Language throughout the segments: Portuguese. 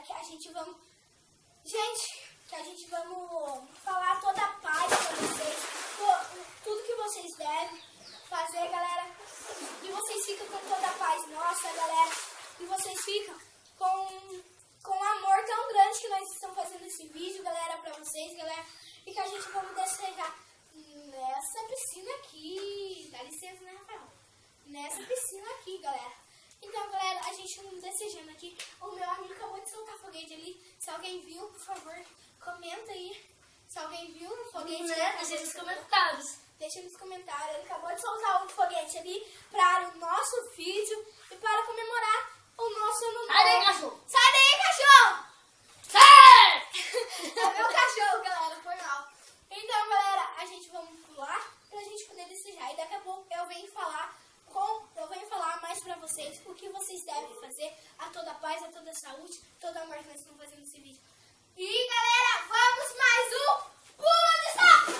que a gente vamos... Gente, que a gente vamos falar toda a paz pra vocês. Tudo que vocês devem fazer, galera. E vocês ficam com toda a paz nossa, galera. E vocês ficam com um amor tão grande que nós estamos fazendo esse vídeo, galera, pra vocês, galera. E que a gente vamos despejar nessa piscina aqui. Dá licença, né, Rafael? Nessa piscina aqui, galera. Então, galera, a gente não desejando aqui. O meu amigo acabou de soltar foguete ali. Se alguém viu, por favor, comenta aí. Se alguém viu o foguete, deixa nos comentários. Deixa nos comentários. Ele acabou de soltar um foguete ali para o nosso vídeo e para comemorar o nosso ano novo. Sai daí, cachorro! Sai daí, cachorro! Sai! É meu cachorro, galera, foi mal. Então, galera, a gente vamos pular pra gente poder desejar. E daqui a pouco eu venho falar mais pra vocês o que vocês devem fazer, a toda paz, a toda saúde, toda a morte que nós estamos fazendo nesse vídeo. E, galera, vamos mais um Pulo de Sapo!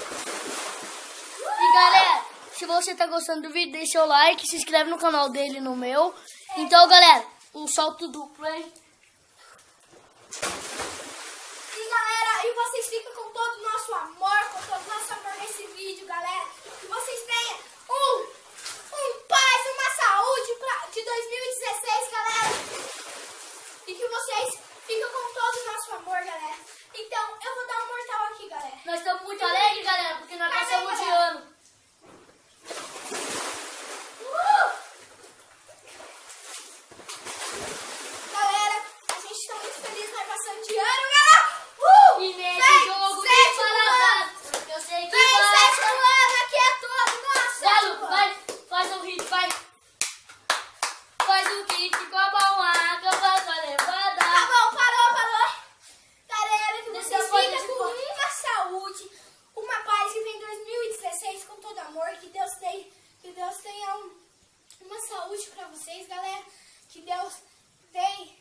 E, galera, se você tá gostando do vídeo, deixa o like, se inscreve no canal dele e no meu. Então, galera, um salto duplo, hein? E, galera, e vocês ficam com todo o nosso amor, com todo o nosso amor nesse vídeo, galera. Que vocês tenham paz, uma saúde de 2016, galera. E que vocês ficam com todo o nosso amor, galera. Então, eu vou dar um mortal aqui, galera. Nós estamos muito alegres, galera, porque nós passamos de ano. Galera, a gente está muito feliz, nós passamos de ano, galera. E nesse jogo de parada, eu sei que vem, vai. sétimo ano, aqui é todo nosso. Galo, vai, faz um hit, vai. Faz um kit com a mão, acaba com a levada. Tá bom, parou. Galera, que vocês Depois, fiquem com muita saúde, uma paz que vem 2016 com todo amor, que Deus tenha uma saúde pra vocês, galera, que Deus tem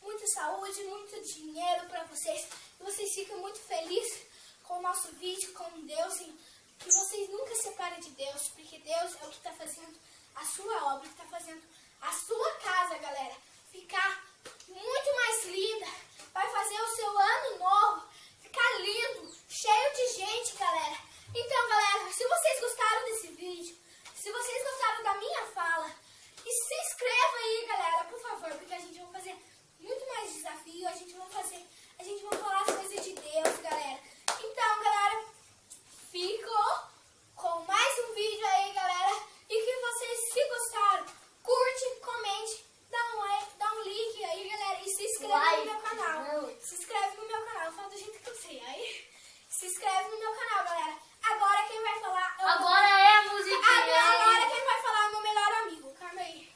muita saúde, muito dinheiro pra vocês, que vocês fiquem muito felizes com o nosso vídeo, com Deus, e que vocês nunca se separem de Deus, porque Deus é o que tá fazendo a sua obra, que tá fazendo a sua casa, galera, ficar muito mais linda, vai fazer o seu ano novo ficar lindo, cheio de gente, galera. Então, galera, se vocês gostaram desse vídeo, se vocês gostaram da minha fala, e se inscreva aí, galera, por favor, porque a gente vai fazer muito mais desafio, a gente vai falar as coisas de Deus, galera. Então, galera, ficou com mais um vídeo aí, galera, e que vocês, se gostaram, curte, comente, dá um like aí, galera, e se inscreva no meu canal. Se inscreve no meu canal, eu falo do jeito que eu sei, aí se inscreve no meu canal, galera. Agora quem vai falar... Agora é a musiquinha. Agora quem vai falar é o meu melhor amigo, Calma aí,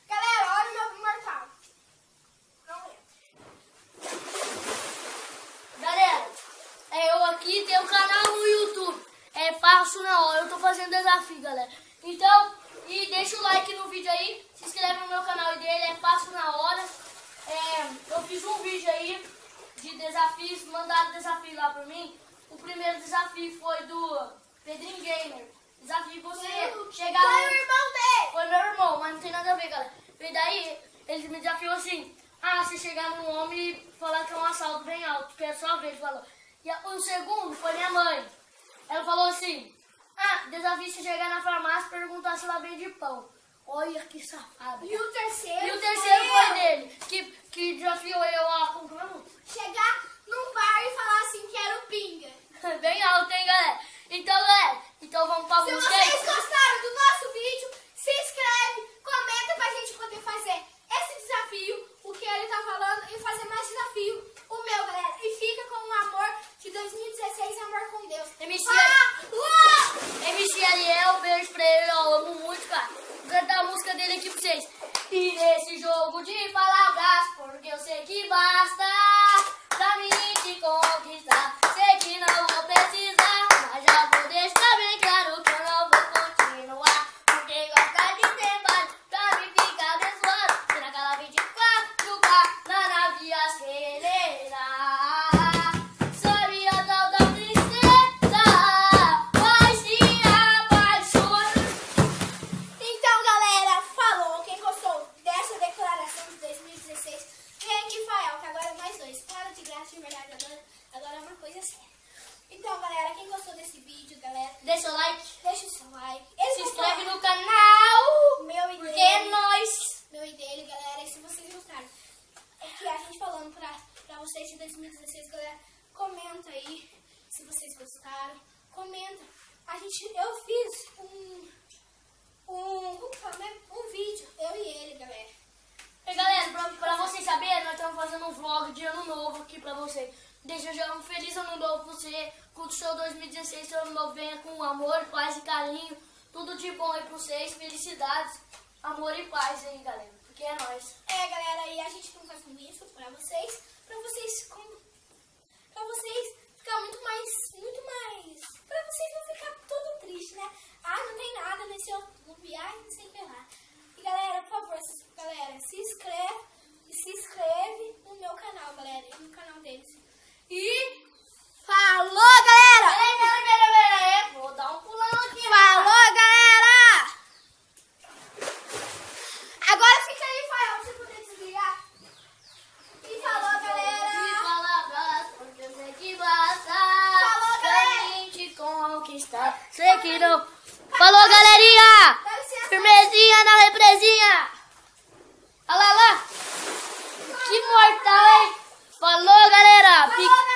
galera, olha o meu mortal. Não entra. Galera, eu aqui tenho um canal no YouTube. É fácil na hora, eu tô fazendo desafio, galera. Então, e deixa o like no vídeo aí, se inscreve no meu canal dele, é fácil na hora. Eu fiz um vídeo aí de desafios, mandaram desafio lá pra mim. O primeiro desafio foi do Pedrinho Gamer. Desafio você chegar... Foi o irmão dele. Foi meu irmão, mas não tem nada a ver, galera. E daí, ele me desafiou assim, se chegar num homem e falar que é um assalto bem alto, que é só ver, ele falou. E o segundo foi minha mãe. Ela falou assim, desafio você chegar na farmácia e perguntar se ela vende pão. Olha que safado. E o terceiro? E o terceiro foi dele, que desafiou eu a chegar num bar e falar assim que era o pinga. Bem alto, hein, galera? Então, galera, vamos pra Se música. vocês gostaram do nosso vídeo, se inscreve, comenta pra gente poder fazer esse desafio, o que ele tá falando, e fazer mais desafio, o meu, galera. E fica com o amor de 2016, amor com Deus. MC Ariel, beijo pra ele, eu amo muito, cara. Vou cantar a música dele aqui pra vocês. E nesse jogo de palavras, porque eu sei que vai. aí se vocês gostaram. Comenta. Eu fiz um vídeo, eu e ele, galera. E galera, pra vocês saberem, nós estamos fazendo um vlog de ano novo aqui pra vocês. Desejar um feliz ano novo pra você. Com o seu 2016, seu ano novo venha com amor, paz e carinho. Tudo de bom aí pra vocês. Felicidades, amor e paz aí, galera. Porque é nóis. Galera, e a gente não faz com isso pra vocês ficar muito mais, pra vocês não ficar todo triste, né? Não tem nada nesse outro viagem, não sei o que lá. E galera, por favor, galera, se inscreve no meu canal, galera, e no canal deles. E falou, galera! Peraí, vou dar um pulão aqui. Falou, galera! Agora fica aí, Fael, pra você poder desligar. E falou, galera! Porque eu sei que basta. Falou, galera! Pra gente conquistar. Sei que não. Falou, galerinha! Dá licença. Firmezinha na represinha! Olha lá, lá! Que mortal, hein? Falou, galera! Falou,